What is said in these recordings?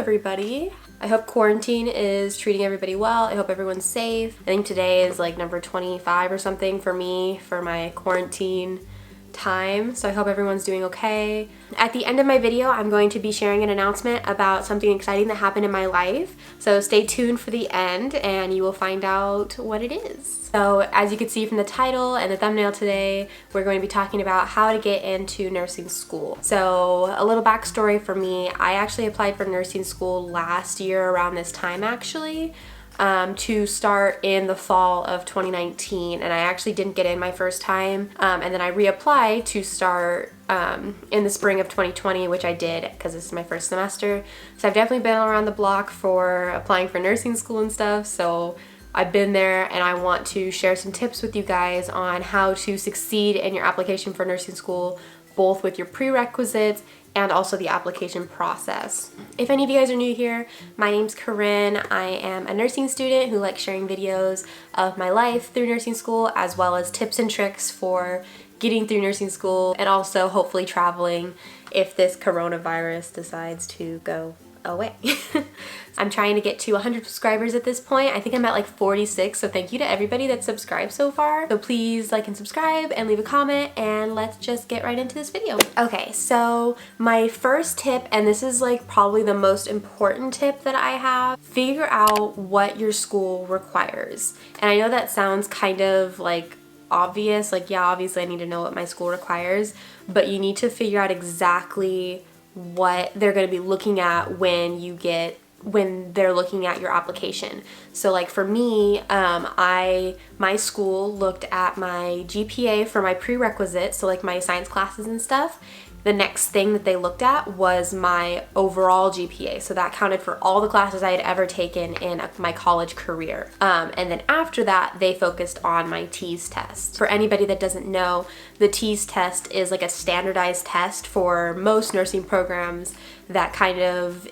everybody. I hope quarantine is treating everybody well. I hope everyone's safe. I think today is like number 25 or something for me for my quarantine time, so I hope everyone's doing okay. At the end of my video, I'm going to be sharing an announcement about something exciting that happened in my life, so stay tuned for the end and you will find out what it is. So as you can see from the title and the thumbnail today, we're going to be talking about how to get into nursing school. So a little backstory for me, I actually applied for nursing school last year around this time actually. To start in the fall of 2019, and I actually didn't get in my first time, and then I reapplied to start in the spring of 2020, which I did because this is my first semester. So I've definitely been around the block for applying for nursing school and stuff, so I've been there and I want to share some tips with you guys on how to succeed in your application for nursing school, both with your prerequisites and also the application process. If any of you guys are new here, my name's Corinne. I am a nursing student who likes sharing videos of my life through nursing school, as well as tips and tricks for getting through nursing school, and also hopefully traveling if this coronavirus decides to go away. I'm trying to get to 100 subscribers at this point. I think I'm at like 46, so thank you to everybody that's subscribed so far. So please like and subscribe and leave a comment, and let's just get right into this video. Okay, so my first tip, and this is like probably the most important tip that I have, figure out what your school requires. And I know that sounds kind of like obvious, like yeah, obviously I need to know what my school requires, but you need to figure out exactly what they're going to be looking at when they're looking at your application. So like for me, my school looked at my GPA for my prerequisites, so like my science classes and stuff. The next thing that they looked at was my overall GPA. So that counted for all the classes I had ever taken in my college career. And then after that, they focused on my TEAS test. For anybody that doesn't know, the TEAS test is like a standardized test for most nursing programs that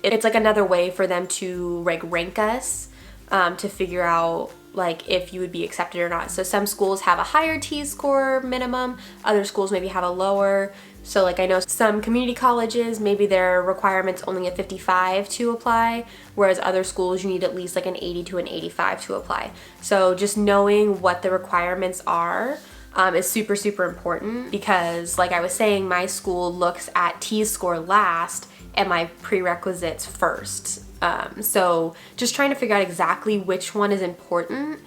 it's like another way for them to like rank us, to figure out like if you would be accepted or not. So some schools have a higher TEAS score minimum, other schools maybe have a lower. So like I know some community colleges, maybe their requirement's only a 55 to apply, whereas other schools you need at least like an 80 to an 85 to apply. So just knowing what the requirements are is super, super important, because like I was saying, my school looks at TEAS score last and my prerequisites first. So just trying to figure out exactly which one is important,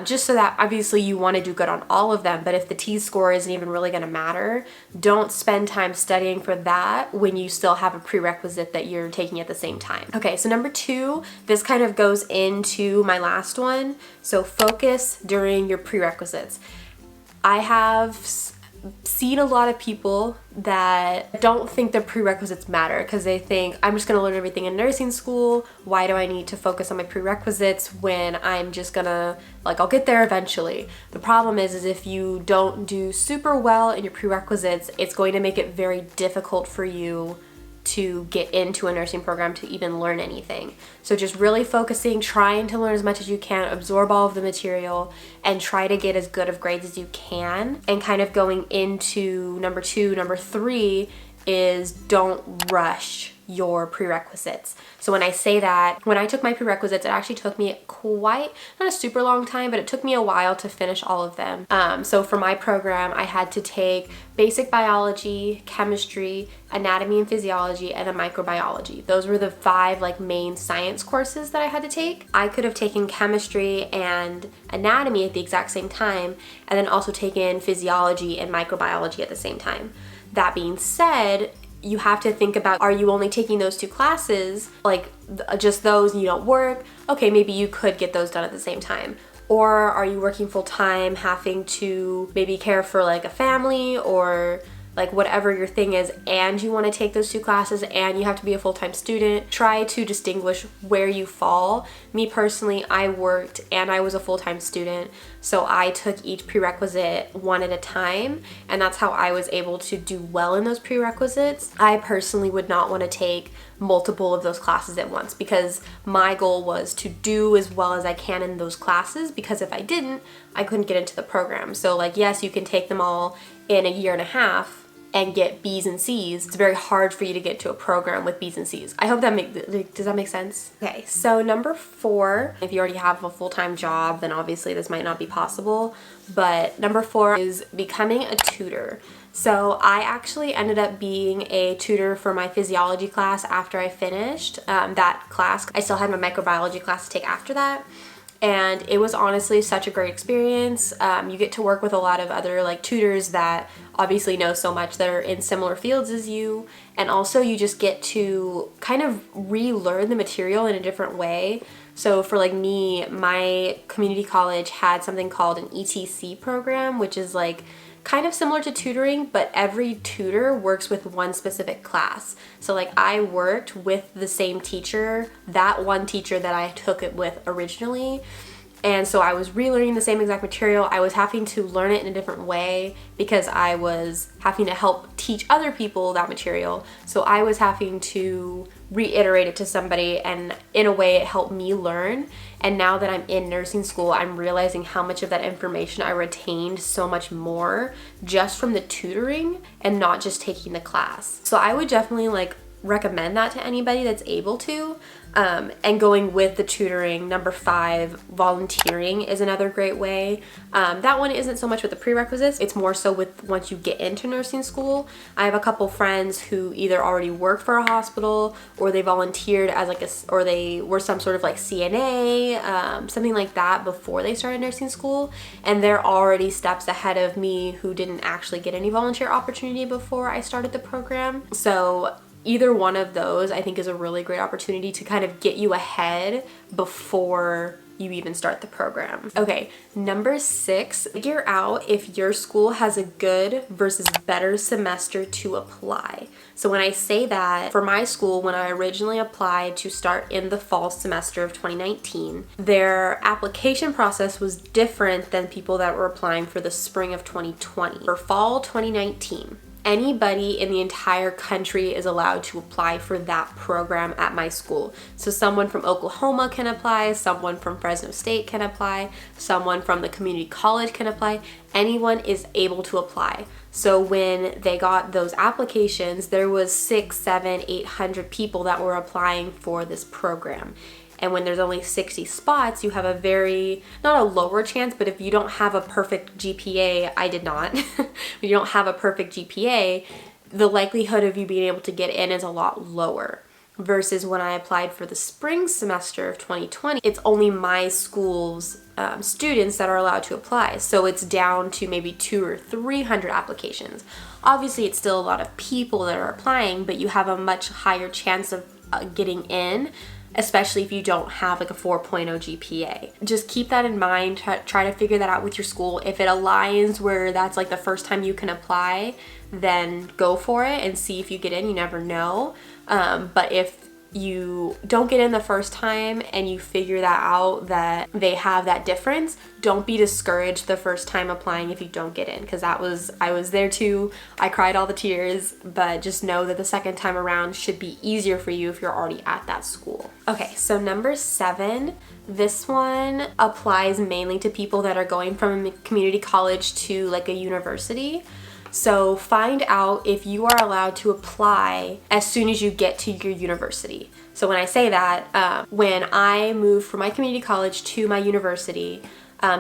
just so that obviously you want to do good on all of them, but if the TEAS score isn't even really going to matter, don't spend time studying for that when you still have a prerequisite that you're taking at the same time. Okay, so number 2, this kind of goes into my last one. So focus during your prerequisites. I have seen a lot of people that don't think the prerequisites matter because they think, I'm just going to learn everything in nursing school. Why do I need to focus on my prerequisites when I'm just gonna, like, I'll get there eventually. The problem is if you don't do super well in your prerequisites, it's going to make it very difficult for you to get into a nursing program to even learn anything. So just really focusing, trying to learn as much as you can, absorb all of the material, and try to get as good of grades as you can. And kind of going into number 2, number 3 is don't rush your prerequisites. So when I say that, when I took my prerequisites, it actually took me not a super long time, but it took me a while to finish all of them. So for my program, I had to take basic biology, chemistry, anatomy and physiology, and then microbiology. Those were the 5 like main science courses that I had to take. I could have taken chemistry and anatomy at the exact same time, and then also taken physiology and microbiology at the same time. That being said, you have to think about, are you only taking those 2 classes, like just those, and you don't work? Okay, maybe you could get those done at the same time. Or are you working full-time, having to maybe care for like a family or like whatever your thing is, and you want to take those 2 classes and you have to be a full-time student? Try to distinguish where you fall. Me personally, I worked and I was a full-time student, so I took each prerequisite one at a time, and that's how I was able to do well in those prerequisites. I personally would not want to take multiple of those classes at once, because my goal was to do as well as I can in those classes, because if I didn't, I couldn't get into the program. So like, yes, you can take them all in a year and a half and get B's and C's, it's very hard for you to get to a program with B's and C's. I hope does that make sense? Okay, so number 4, if you already have a full-time job, then obviously this might not be possible, but number 4 is becoming a tutor. So I actually ended up being a tutor for my physiology class after I finished that class. I still had my microbiology class to take after that. And it was honestly such a great experience. You get to work with a lot of other like tutors that obviously know so much that are in similar fields as you. And also you just get to kind of relearn the material in a different way. So for like me, my community college had something called an ETC program, which is like kind of similar to tutoring, but every tutor works with one specific class. So like I worked with the same teacher, that one teacher that I took it with originally. And so I was relearning the same exact material. I was having to learn it in a different way because I was having to help teach other people that material. So I was having to reiterate it to somebody, and in a way it helped me learn. And now that I'm in nursing school, I'm realizing how much of that information I retained so much more just from the tutoring and not just taking the class. So I would definitely like recommend that to anybody that's able to. And going with the tutoring. Number 5, volunteering is another great way. That one isn't so much with the prerequisites, it's more so with once you get into nursing school. I have a couple friends who either already work for a hospital or they volunteered as like or they were some sort of like CNA, something like that before they started nursing school. And they're already steps ahead of me who didn't actually get any volunteer opportunity before I started the program. So either one of those I think is a really great opportunity to kind of get you ahead before you even start the program. Okay, number 6, figure out if your school has a good versus better semester to apply. So when I say that, for my school, when I originally applied to start in the fall semester of 2019, their application process was different than people that were applying for the spring of 2020. For fall 2019, anybody in the entire country is allowed to apply for that program at my school. So someone from Oklahoma can apply, someone from Fresno State can apply, someone from the community college can apply. Anyone is able to apply. So when they got those applications, there was 600, 700, 800 people that were applying for this program. And when there's only 60 spots, you have a very, not a lower chance, but if you don't have a perfect GPA, I did not, if you don't have a perfect GPA, the likelihood of you being able to get in is a lot lower. Versus when I applied for the spring semester of 2020, it's only my school's students that are allowed to apply. So it's down to maybe 200 or 300 applications. Obviously, it's still a lot of people that are applying, but you have a much higher chance of getting in, especially if you don't have like a 4.0 GPA. Just keep that in mind. Try to figure that out with your school. If it aligns where that's like the first time you can apply, then go for it and see if you get in. You never know. But if you don't get in the first time and you figure that out, that they have that difference, don't be discouraged the first time applying if you don't get in, because I was there too. I cried all the tears, but just know that the second time around should be easier for you if you're already at that school. Okay, so number 7, this one applies mainly to people that are going from a community college to like a university. So find out if you are allowed to apply as soon as you get to your university. So when I say that, when I moved from my community college to my university,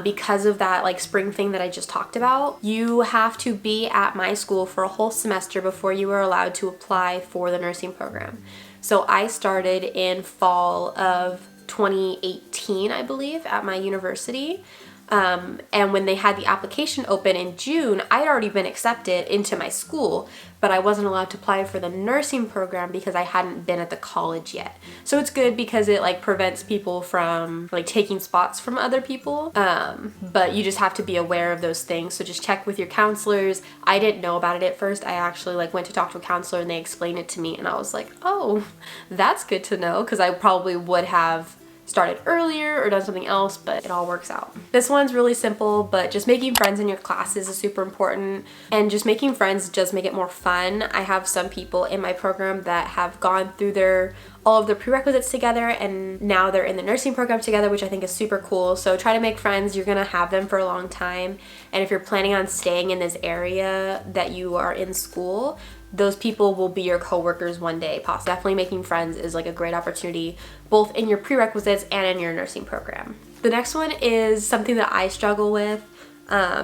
because of that like spring thing that I just talked about, you have to be at my school for a whole semester before you are allowed to apply for the nursing program. So I started in fall of 2018, I believe, at my university. And when they had the application open in June, I'd already been accepted into my school, but I wasn't allowed to apply for the nursing program because I hadn't been at the college yet. So it's good because it like prevents people from like taking spots from other people. But you just have to be aware of those things. So just check with your counselors. I didn't know about it at first. I actually like went to talk to a counselor and they explained it to me and I was like, oh, that's good to know, because I probably would have started earlier or done something else, but it all works out. This one's really simple, but just making friends in your classes is super important, and just making friends does make it more fun. I have some people in my program that have gone through all of the prerequisites together, and now they're in the nursing program together, which I think is super cool. So try to make friends. You're gonna have them for a long time, and if you're planning on staying in this area that you are in school, those people will be your coworkers one day. Definitely making friends is like a great opportunity, both in your prerequisites and in your nursing program. The next one is something that I struggle with.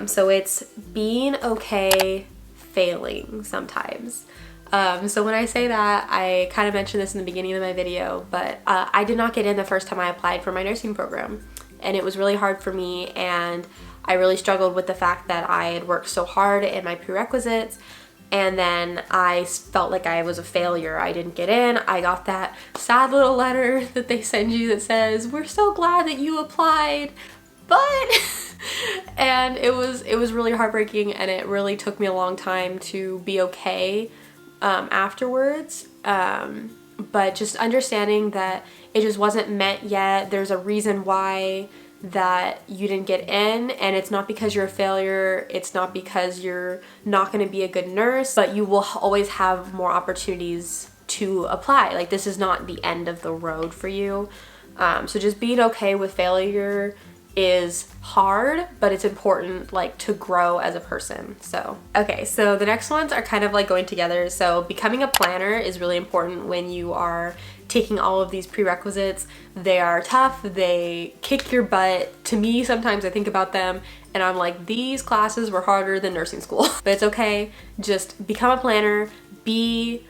So it's being okay failing sometimes. So when I say that, I kind of mentioned this in the beginning of my video, but I did not get in the first time I applied for my nursing program, and it was really hard for me, and I really struggled with the fact that I had worked so hard in my prerequisites, and then I felt like I was a failure. I didn't get in. I got that sad little letter that they send you that says, "We're so glad that you applied," but and it was really heartbreaking, and it really took me a long time to be okay afterwards, but just understanding that it just wasn't meant yet. There's a reason why that you didn't get in, and it's not because you're a failure, it's not because you're not going to be a good nurse, but you will always have more opportunities to apply. Like, this is not the end of the road for you. So just being okay with failure is hard, but it's important, like, to grow as a person. So okay, so the next ones are kind of like going together. So becoming a planner is really important when you are taking all of these prerequisites. They are tough, they kick your butt. To me, sometimes I think about them and I'm like, these classes were harder than nursing school. But it's okay, just become a planner, be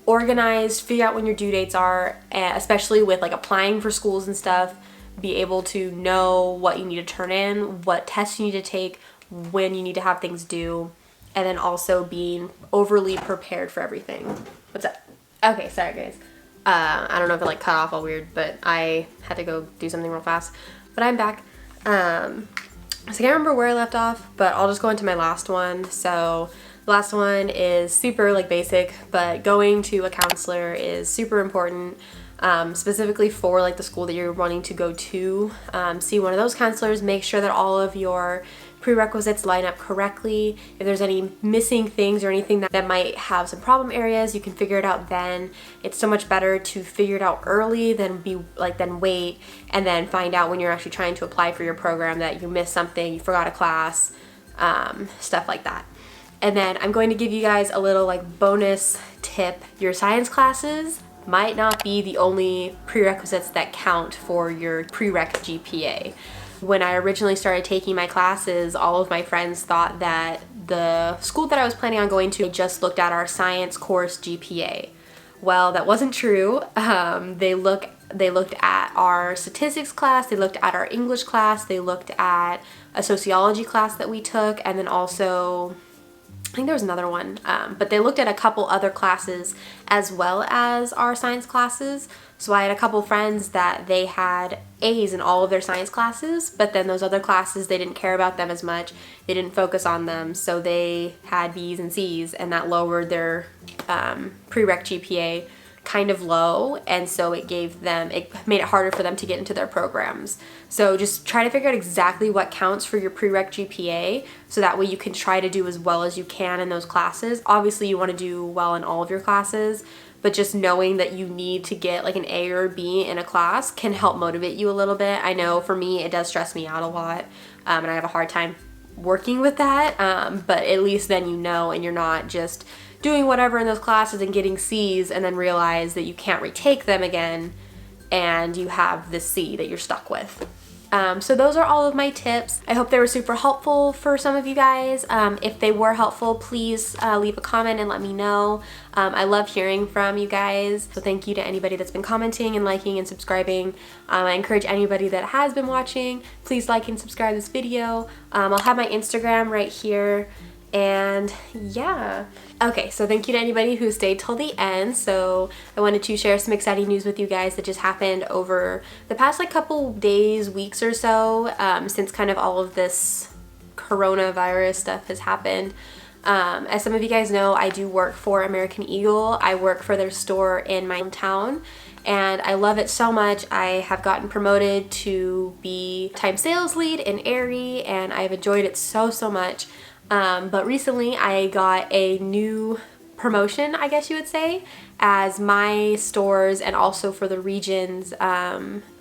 organized, figure out when your due dates are, especially with like applying for schools and stuff. Be able to know what you need to turn in, what tests you need to take, when you need to have things due, and then also being overly prepared for everything. What's up? Okay, sorry guys. I don't know if it like cut off all weird, but I had to go do something real fast. But I'm back. So I can't remember where I left off, but I'll just go into my last one. So the last one is super like basic, but going to a counselor is super important. Specifically for like the school that you're wanting to go to. See one of those counselors, make sure that all of your prerequisites line up correctly. If there's any missing things or anything that might have some problem areas, you can figure it out then. It's so much better to figure it out early than wait and then find out when you're actually trying to apply for your program that you missed something, you forgot a class, stuff like that. And then I'm going to give you guys a little like bonus tip. Your science classes might not be the only prerequisites that count for your prereq GPA. When I originally started taking my classes, all of my friends thought that the school that I was planning on going to just looked at our science course GPA. Well, that wasn't true. They looked at our statistics class, they looked at our English class, they looked at a sociology class that we took, and then also I think there was another one, but they looked at a couple other classes as well as our science classes. So I had a couple friends that they had A's in all of their science classes, but then those other classes, they didn't care about them as much. They didn't focus on them, so they had B's and C's, and that lowered their prereq GPA kind of low, and so it made it harder for them to get into their programs. So just try to figure out exactly what counts for your prereq GPA, so that way you can try to do as well as you can in those classes. Obviously you want to do well in all of your classes, but just knowing that you need to get like an A or a B in a class can help motivate you a little bit. I know for me it does stress me out a lot, and I have a hard time working with that, but at least then you know, and you're not just doing whatever in those classes and getting C's and then realize that you can't retake them again and you have this C that you're stuck with. So those are all of my tips. I hope they were super helpful for some of you guys. If they were helpful, please leave a comment and let me know. I love hearing from you guys. So thank you to anybody that's been commenting and liking and subscribing. I encourage anybody that has been watching, please like and subscribe this video. I'll have my Instagram right here. And yeah. Okay, so thank you to anybody who stayed till the end. So I wanted to share some exciting news with you guys that just happened over the past like couple days, weeks or so, since kind of all of this coronavirus stuff has happened. As some of you guys know, I do work for American Eagle. I work for their store in my hometown, and I love it so much. I have gotten promoted to be time sales lead in Aerie, and I've enjoyed it so much. But recently I got a new promotion, I guess you would say, as my stores and also for the region's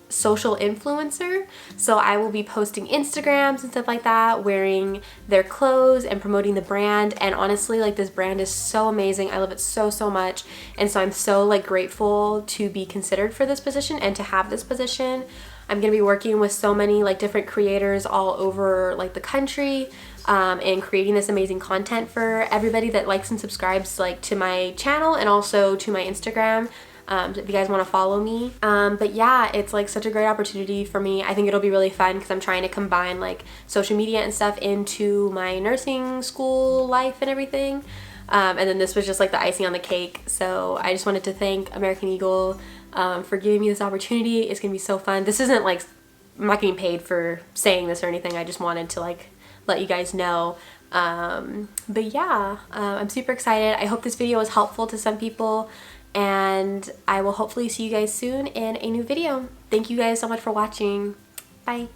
social influencer. So I will be posting Instagrams and stuff like that, wearing their clothes and promoting the brand. And honestly, like, this brand is so amazing. I love it so much. And so I'm so like grateful to be considered for this position and to have this position. I'm gonna be working with so many like different creators all over like the country, and creating this amazing content for everybody that likes and subscribes like to my channel and also to my Instagram. If you guys want to follow me. But yeah, it's like such a great opportunity for me. I think it'll be really fun because I'm trying to combine like social media and stuff into my nursing school life and everything. And then this was just like the icing on the cake. So I just wanted to thank American Eagle for giving me this opportunity. It's gonna be so fun. This isn't like, I'm not getting paid for saying this or anything. I just wanted to like let you guys know. But yeah, I'm super excited. I hope this video was helpful to some people, and I will hopefully see you guys soon in a new video. Thank you guys so much for watching. Bye.